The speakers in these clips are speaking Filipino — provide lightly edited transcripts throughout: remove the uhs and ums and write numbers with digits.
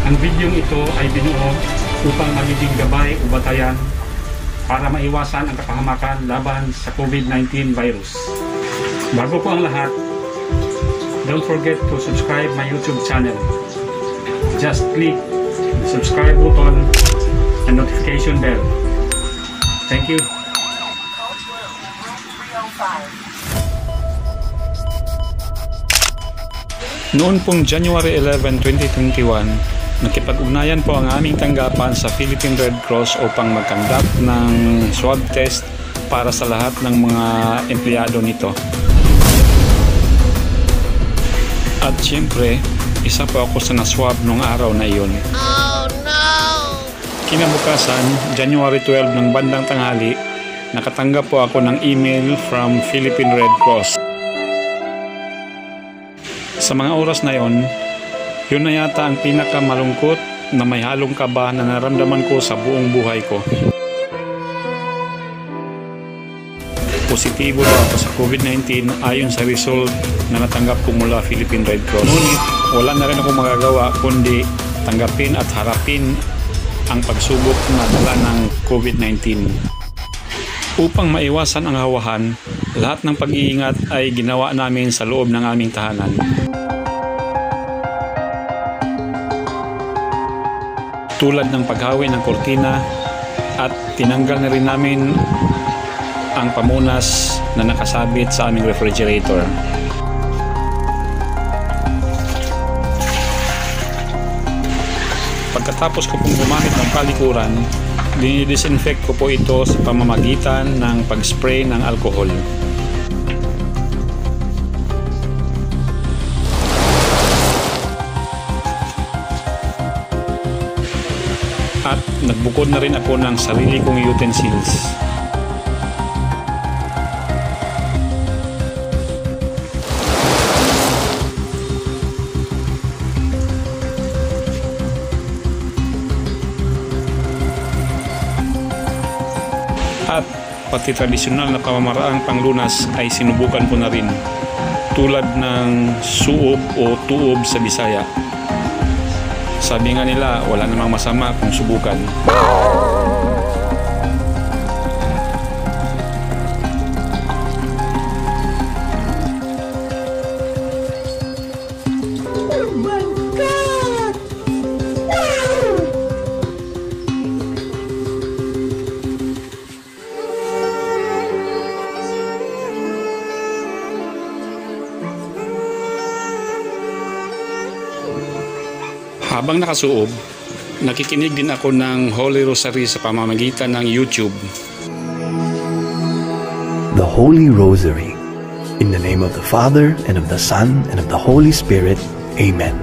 Ang videong ito ay binuo upang magiging gabay o batayan para maiwasan ang kapahamakan laban sa COVID-19 virus. Bago po ang lahat, don't forget to subscribe my YouTube channel. Just click the subscribe button and notification bell. Thank you. Noon pong January 11, 2021, nakipag-ugnayan po ang aming tanggapan sa Philippine Red Cross upang magkandak ng swab test para sa lahat ng mga empleyado nito. At siyempre, isa po ako sa na-swab nung araw na iyon. Oh no! Kinabukasan, January 12 ng bandang tanghali, nakatanggap po ako ng email from Philippine Red Cross. Sa mga oras na yon, yun na yata ang pinakamalungkot na may halong kaba na naramdaman ko sa buong buhay ko. Positibo daw ako sa COVID-19 ayon sa result na natanggap ko mula Philippine Red Cross. Ngunit wala na rin ako magagawa kundi tanggapin at harapin ang pagsubok na dala ng COVID-19. Upang maiwasan ang hawahan, lahat ng pag-iingat ay ginawa namin sa loob ng aming tahanan. Tulad ng paghawi ng kortina at tinanggal na rin namin ang pamunas na nakasabit sa aming refrigerator. Pagkatapos ko pong gumamit ng palikuran, dinidisinfect ko po ito sa pamamagitan ng pag-spray ng alcohol. At nagbukod na rin ako ng sarili kong utensils. At pati tradisyonal na pamamaraang panglunas ay sinubukan ko na rin, tulad ng suob o tuob sa Bisaya. Sabi nga nila, wala namang masama kung subukan. Oh my God! Habang nakasuob, nakikinig din ako ng Holy Rosary sa pamamagitan ng YouTube. The Holy Rosary. In the name of the Father, and of the Son, and of the Holy Spirit. Amen.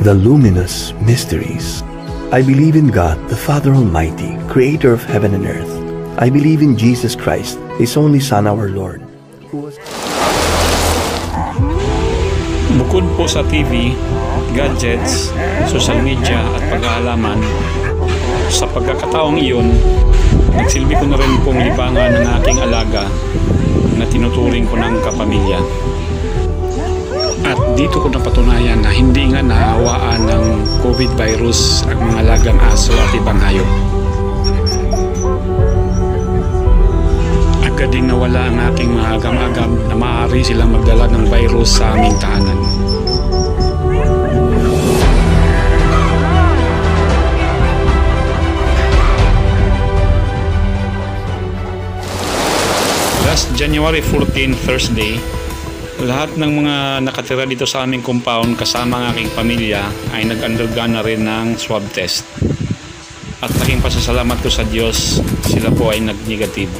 The Luminous Mysteries. I believe in God, the Father Almighty, creator of heaven and earth. I believe in Jesus Christ, His only Son, our Lord, who was... Bukod po sa TV, gadgets, social media at pag-aalaman, sa pagkakataong iyon, nagsilbi ko na rin pong libangan ng aking alaga na tinuturing ko ng kapamilya. At dito ko napatunayan na hindi nga nahawaan ng COVID virus ang mga alagang aso at ibang hayop. Agad ding nawala ang aking mga agam-agam na maaari silang magdala ng virus sa aming tahanan. Last January 14, Thursday, lahat ng mga nakatira dito sa aming compound kasama ang aking pamilya ay nag-undergo na rin ng swab test. At laking pasasalamat ko sa Diyos, sila po ay nag-negative.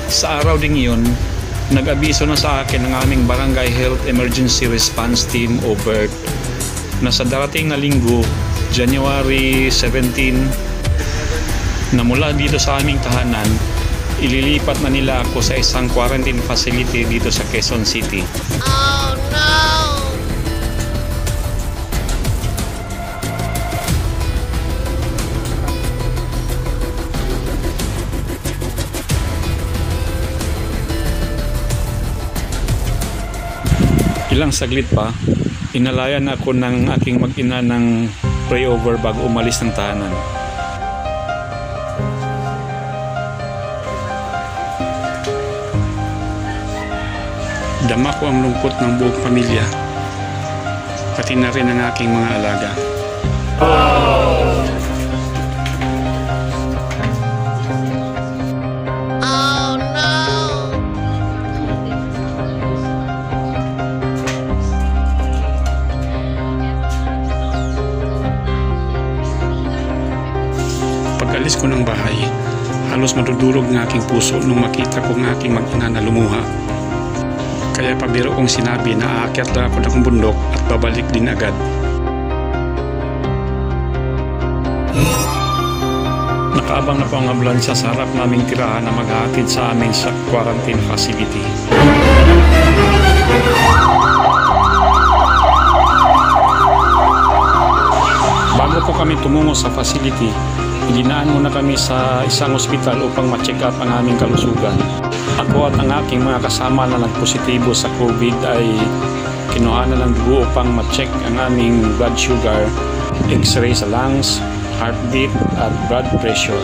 Sa araw ding iyon, nag-abiso na sa akin ng aming Barangay Health Emergency Response Team o BERT na sa darating na linggo, January 17, na mula dito sa aming tahanan, ililipat na nila ako sa isang quarantine facility dito sa Quezon City. Oh no! Ilang saglit pa, inalayan ako ng aking mag-ina ng pray over bago umalis ng tahanan. Dama ko ang lungkot ng buong pamilya, pati na rin ang aking mga alaga. Pag-alis ko ng bahay, halos madudurog ng aking puso nung makita ko ng aking mag-ina na lumuha. Kaya pabiro kong sinabi na aakyat lang ako ng bundok at babalik din agad. Nakaabang na po ang ambulansya sa harap naming tirahan na maghahatid sa amin sa quarantine facility. Bago po kami tumungo sa facility, idinaan muna kami sa isang ospital upang ma-check up ang aming kalusugan. Ako at ang aking mga kasama na nagpositibo sa COVID ay kinuhanan ng dugo upang ma-check ang aming blood sugar, x-ray sa lungs, heartbeat at blood pressure.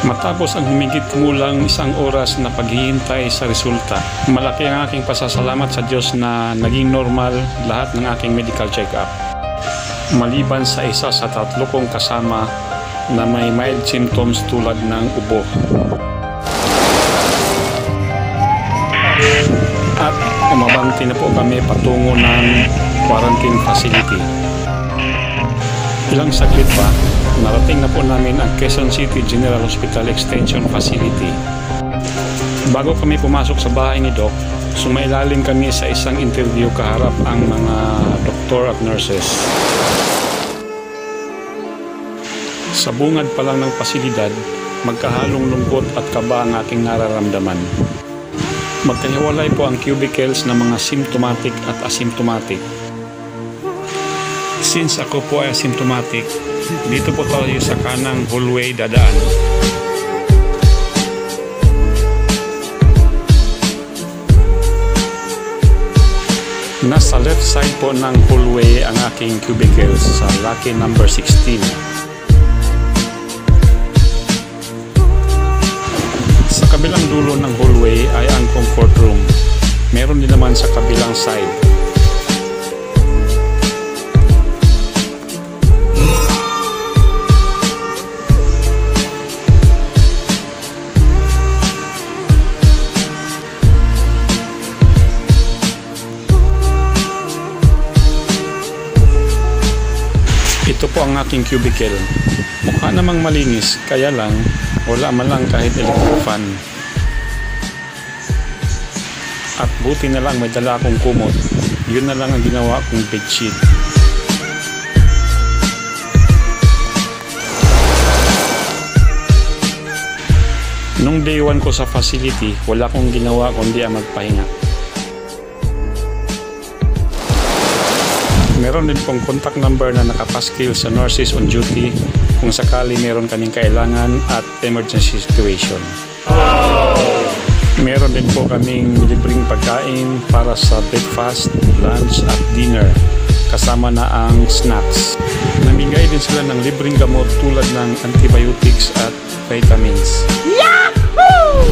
Matapos ang humigit kumulang 1 oras na paghihintay sa resulta, malaki ang aking pasasalamat sa Diyos na naging normal lahat ng aking medical check-up. Maliban sa isa sa 3 kong kasama na may mild symptoms tulad ng ubo. At umabante na po kami patungo ng quarantine facility. Ilang saglit pa, narating na po namin ang Quezon City General Hospital Extension Facility. Bago kami pumasok sa bahay ni Doc, sumailalim kami sa isang interview kaharap ang mga doktor at nurses. Sa bungad pa lang ng pasilidad, magkahalong lungkot at kaba ang aking nararamdaman. Magkahiwalay po ang cubicles ng mga symptomatic at asymptomatic. Since ako po ay asymptomatic, dito po tayo sa kanang hallway dadaan. Nasa left side po ng hallway ang aking cubicles sa lucky number 16. Sa kabilang dulo ng hallway ay ang comfort room. Meron din naman sa kabilang side. Ito po ang aking cubicle. Mukha namang malinis, kaya lang wala man lang kahit electric fan. At buti na lang may dala akong kumot. Yun na lang ang ginawa kong bedsheet. Nung day 1 ko sa facility, wala akong ginawa kundi ang magpahinga. Meron din pong contact number na nakapaskil sa nurses on duty kung sakali meron kaming kailangan at emergency situation. Meron din po kaming libreng pagkain para sa breakfast, lunch at dinner, kasama na ang snacks. Namigay din sila ng libreng gamot tulad ng antibiotics at vitamins. Yahoo!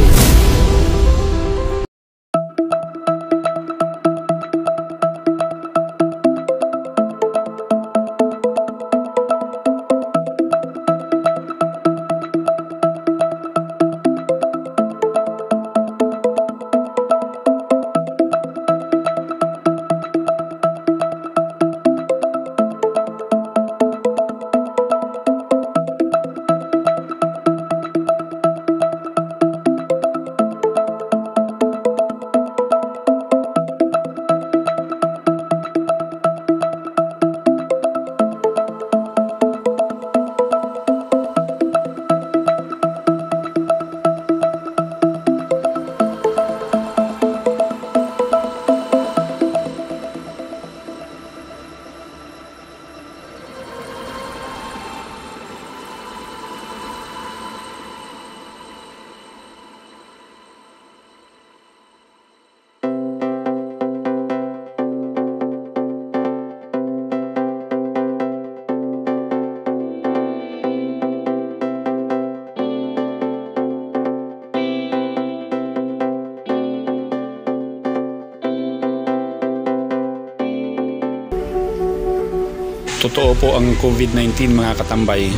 Totoo po ang COVID-19 mga katambay.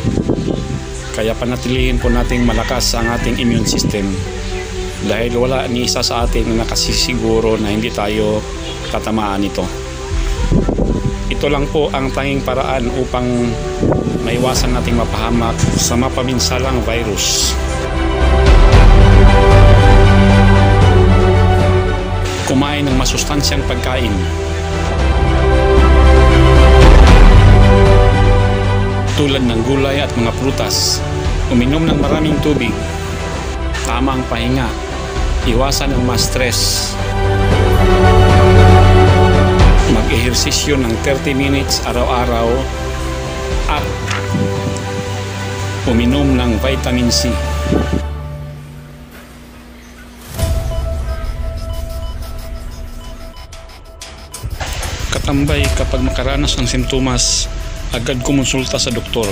Kaya panatilihin po nating malakas ang ating immune system dahil wala ni isa sa atin na nakasisiguro na hindi tayo tatamaan nito. Ito lang po ang tanging paraan upang maiwasan nating mapahamak sa mapaminsalang virus. Kumain ng masustansyang pagkain. Tulad ng gulay at mga prutas. Uminom ng maraming tubig. Tamang pahinga. Iwasan ang ma-stress. Mag-ehersisyo ng 30 minutes araw-araw at uminom ng vitamin C. Katambay, kapag makaranas ng simptomas, agad kumonsulta sa doktor.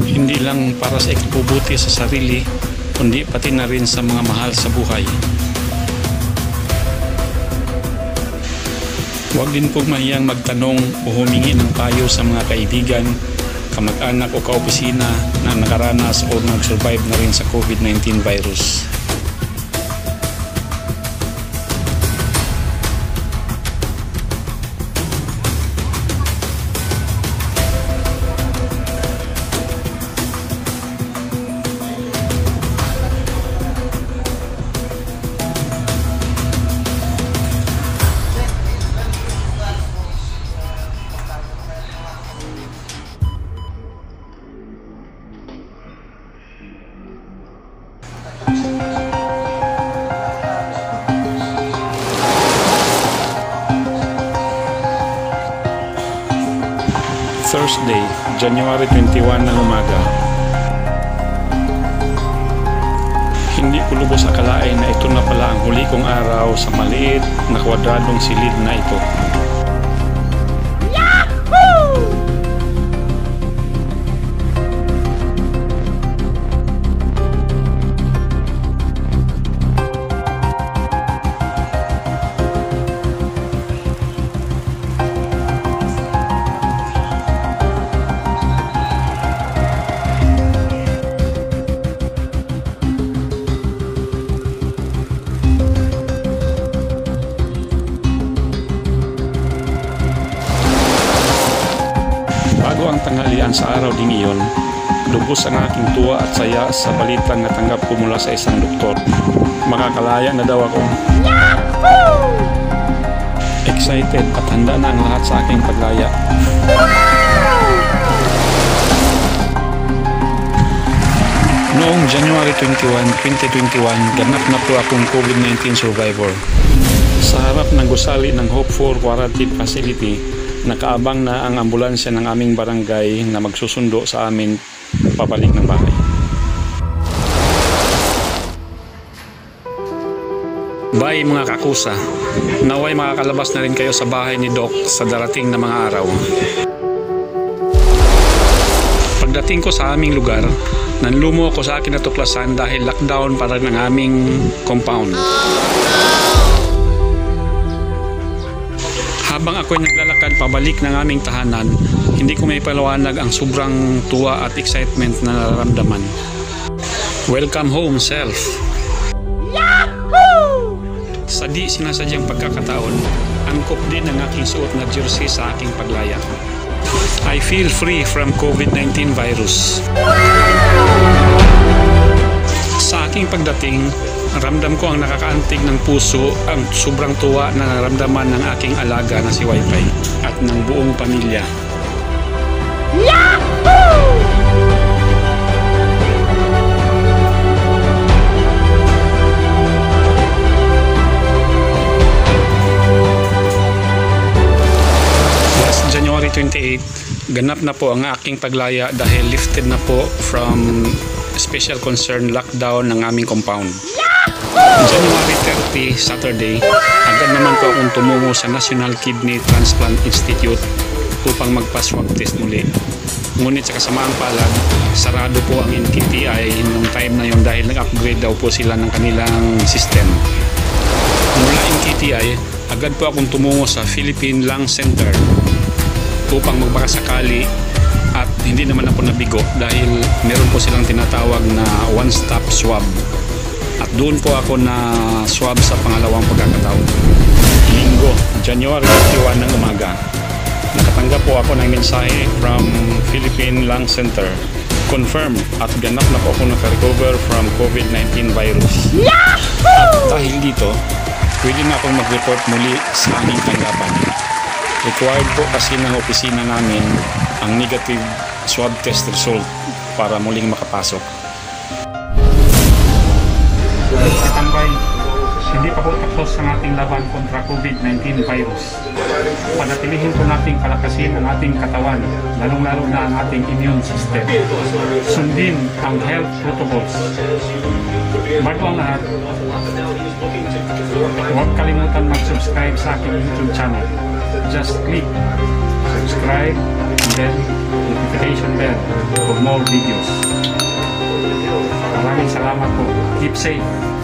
Hindi lang para sa ikabubuti sa sarili, kundi pati na rin sa mga mahal sa buhay. Huwag din po mahiyang magtanong o humingi ng payo sa mga kaibigan, kamag-anak o kaopisina na nakaranas o nag-survive na rin sa COVID-19 virus. Thursday, January 21 ng umaga. Hindi ko lubos akalain na ito na pala ang huli kong araw sa maliit na kwadradong silid na ito. Bago ang tanghalian sa araw ding iyon, lubos ang aking tuwa at saya sa balitang natanggap ko mula sa isang doktor. Makakalaya na daw ako. Yahoo! Excited at handa na ang lahat sa aking paglaya. Noong January 21, 2021, ganap na po akong COVID-19 survivor. Sa harap ng gusali ng Hope for Quarantine Facility, nakaabang na ang ambulansya ng aming barangay na magsusundo sa amin pabalik ng bahay. Bye mga kakusa, naway makakalabas na rin kayo sa bahay ni Doc sa darating na mga araw. Pagdating ko sa aming lugar, nanlumo ako sa akin natuklasan dahil lockdown para ng aming compound. Habang ako'y naglalakad pabalik ng aming tahanan, hindi ko may paliwanag ang sobrang tuwa at excitement na nararamdaman. Welcome home, self! Yahoo! Sa di sinasadyang pagkakataon, angkop din ang aking suot na jersey sa aking paglaya. I feel free from COVID-19 virus. Sa aking pagdating, ramdam ko ang nakakaantig ng puso ang sobrang tuwa na naramdaman ng aking alaga na si Wi-Fi at ng buong pamilya. Yahoo! Last January 28, ganap na po ang aking paglaya dahil lifted na po from special concern lockdown ng aming compound. January 30, Saturday, agad naman po akong tumungo sa National Kidney Transplant Institute upang magpa-swab test muli. Ngunit sa kasamaang palad, sarado po ang NKTI noong time na yon dahil nag-upgrade daw po sila ng kanilang system. Mula NKTI, agad po akong tumungo sa Philippine Lung Center upang magbakasakali, at hindi naman ako nabigo dahil meron po silang tinatawag na one-stop swab. At doon po ako na swab sa pangalawang pagkakataon. Linggo, January 21 ng umaga. Nakatanggap po ako ng mensahe from Philippine Lung Center. Confirm at ganap na po ako naka-recover from COVID-19 virus. At dahil dito, pwede na akong mag-report muli sa aming tanggapan. Required po kasi ng opisina namin ang negative swab test result para muling makapasok. Tambay, hindi pa po tapos ang ating laban kontra COVID-19 virus. Panatilihin po nating palakasin ang ating katawan, lalong-lalo na ang ating immune system. Sundin ang health protocols. Bago ang lahat, huwag kalimutan mag-subscribe sa aking YouTube channel. Just click subscribe and then notification bell for more videos. Maraming salamat po. Keep safe.